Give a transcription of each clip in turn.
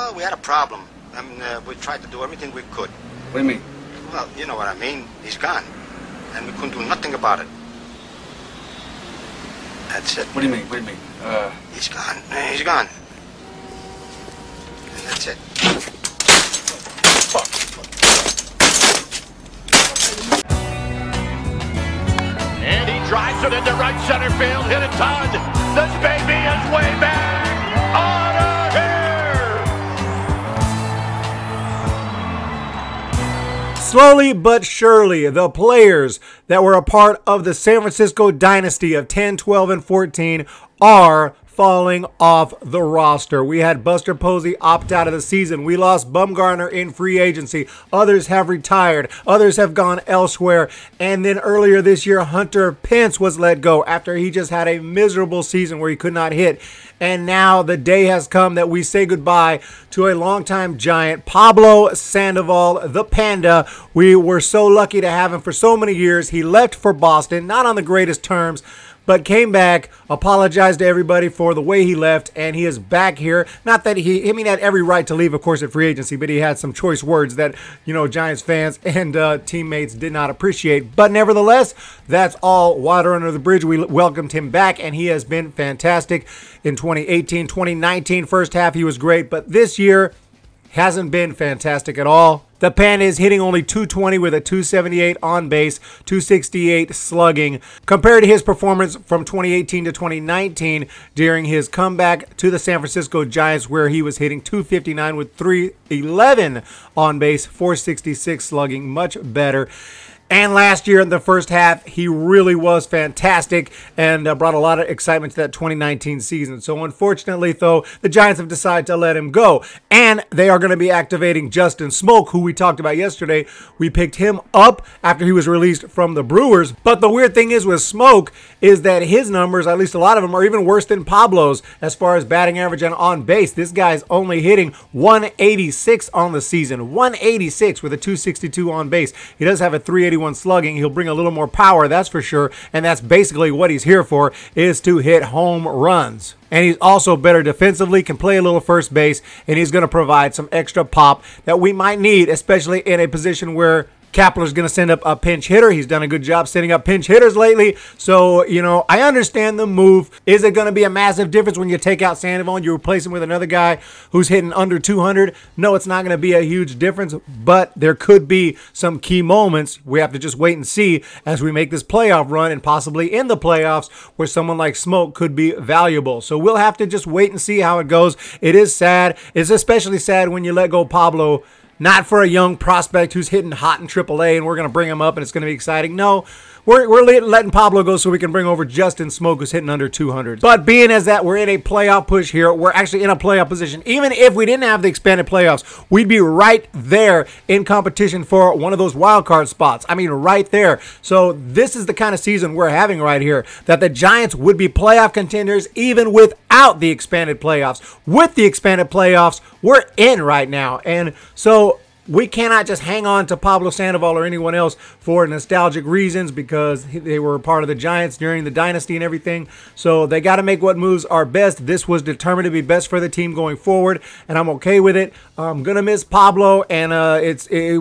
Well, we had a problem. I mean, we tried to do everything we could. What do you mean? Well, you know what I mean. He's gone. And we couldn't do nothing about it. That's it. What do you mean? What do you mean? He's gone. He's gone. And that's it. Fuck. And he drives it into right center field. Hit it, Todd. This baby is way back. Out of here. Slowly but surely, the players that were a part of the San Francisco dynasty of 10, 12, and 14 are falling off the roster. We had Buster Posey opt out of the season. We lost Bumgarner in free agency. Others have retired. Others have gone elsewhere. And then earlier this year, Hunter Pence was let go after he just had a miserable season where he could not hit. And now the day has come that we say goodbye to a longtime Giant, Pablo Sandoval, the Panda. We were so lucky to have him for so many years. He left for Boston, not on the greatest terms, but came back, apologized to everybody for the way he left, and he is back here. Not that he had every right to leave, of course, at free agency, but he had some choice words that, Giants fans and teammates did not appreciate. But nevertheless, that's all water under the bridge. We welcomed him back, and he has been fantastic in 2018, 2019. First half, he was great, but this year hasn't been fantastic at all. The Panda is hitting only .220 with a .278 on base, .268 slugging. Compared to his performance from 2018 to 2019 during his comeback to the San Francisco Giants, where he was hitting .259 with .311 on base, .466 slugging, much better. And last year in the first half, he really was fantastic and brought a lot of excitement to that 2019 season. So unfortunately, though, the Giants have decided to let him go. And they are going to be activating Justin Smoak, who we talked about yesterday. We picked him up after he was released from the Brewers. But the weird thing is with Smoak is that his numbers, at least a lot of them, are even worse than Pablo's as far as batting average and on base. This guy's only hitting .186 on the season. .186 with a .262 on base. He does have a .381 slugging. He'll bring a little more power, that's for sure, and that's basically what he's here for, is to hit home runs. And he's also better defensively, can play a little first base, and he's going to provide some extra pop that we might need, especially in a position where Kapler's going to send up a pinch hitter. He's done a good job sending up pinch hitters lately. So, I understand the move. Is it going to be a massive difference when you take out Sandoval and you replace him with another guy who's hitting under 200? No, it's not going to be a huge difference, but there could be some key moments. We have to just wait and see as we make this playoff run and possibly in the playoffs where someone like Smoak could be valuable. So we'll have to just wait and see how it goes. It is sad. It's especially sad when you let go Pablo. Not for a young prospect who's hitting hot in AAA and we're going to bring him up and it's going to be exciting. No, we're letting Pablo go so we can bring over Justin Smoak, who's hitting under 200. But being as that we're in a playoff push here, we're actually in a playoff position. Even if we didn't have the expanded playoffs, we'd be right there in competition for one of those wild card spots. I mean, right there. So this is the kind of season we're having right here, that the Giants would be playoff contenders even without the expanded playoffs. With the expanded playoffs, we're in right now. And so we cannot just hang on to Pablo Sandoval or anyone else for nostalgic reasons because they were part of the Giants during the dynasty and everything. So they got to make what moves are best. This was determined to be best for the team going forward, and I'm okay with it. I'm going to miss Pablo, and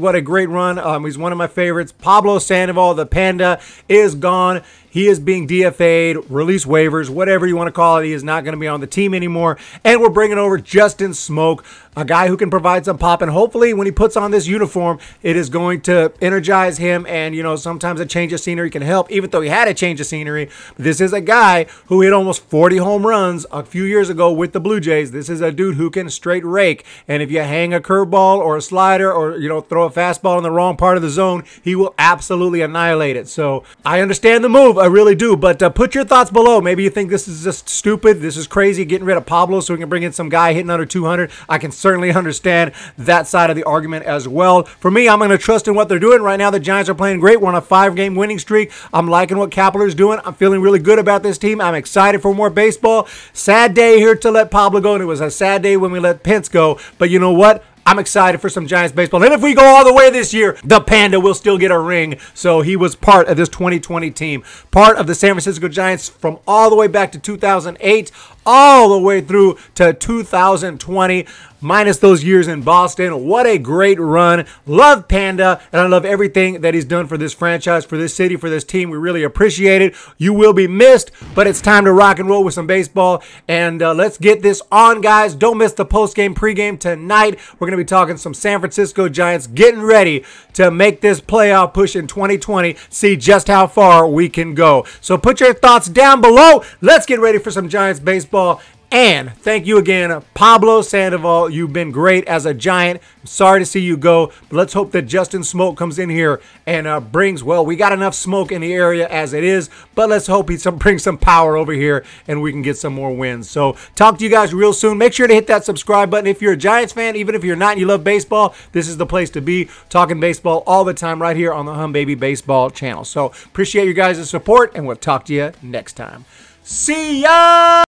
what a great run. He's one of my favorites. Pablo Sandoval, the Panda, is gone. He is being DFA'd, release waivers, whatever you want to call it. He is not going to be on the team anymore. And we're bringing over Justin Smoak, a guy who can provide some pop. And hopefully when he puts on this uniform, it is going to energize him. And, sometimes a change of scenery can help, even though he had a change of scenery. This is a guy who hit almost 40 home runs a few years ago with the Blue Jays. This is a dude who can straight rake. And if you hang a curveball or a slider or, throw a fastball in the wrong part of the zone, he will absolutely annihilate it. So I understand the move. I really do. But put your thoughts below. Maybe you think this is just stupid. This is crazy getting rid of Pablo so we can bring in some guy hitting under 200. I can certainly understand that side of the argument as well. For me, I'm going to trust in what they're doing. Right now, the Giants are playing great. We're on a 5-game winning streak. I'm liking what Kapler's doing. I'm feeling really good about this team. I'm excited for more baseball. Sad day here to let Pablo go, and it was a sad day when we let Pence go. But you know what? I'm excited for some Giants baseball. And if we go all the way this year, the Panda will still get a ring. So he was part of this 2020 team. Part of the San Francisco Giants from all the way back to 2008, all the way through to 2020. minus those years in Boston. What a great run. Love Panda, and I love everything that he's done for this franchise, for this city, for this team. We really appreciate it. You will be missed, but it's time to rock and roll with some baseball, and let's get this on, guys. Don't miss the post-game, pre-game tonight. We're going to be talking some San Francisco Giants getting ready to make this playoff push in 2020, see just how far we can go. So put your thoughts down below. Let's get ready for some Giants baseball. And thank you again, Pablo Sandoval. You've been great as a Giant. I'm sorry to see you go, but let's hope that Justin Smoak comes in here and brings, well, we got enough smoke in the area as it is, but let's hope he brings some power over here and we can get some more wins. So talk to you guys real soon. Make sure to hit that subscribe button. If you're a Giants fan, even if you're not and you love baseball, this is the place to be. Talking baseball all the time right here on the Humm Baby Baseball channel. So appreciate you guys' support, and we'll talk to you next time. See ya!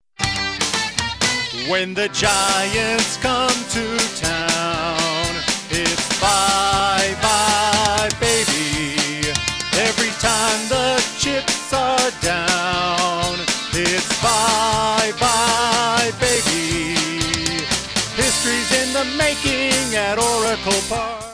When the Giants come to town, it's bye-bye, baby. Every time the chips are down, it's bye-bye, baby. History's in the making at Oracle Park.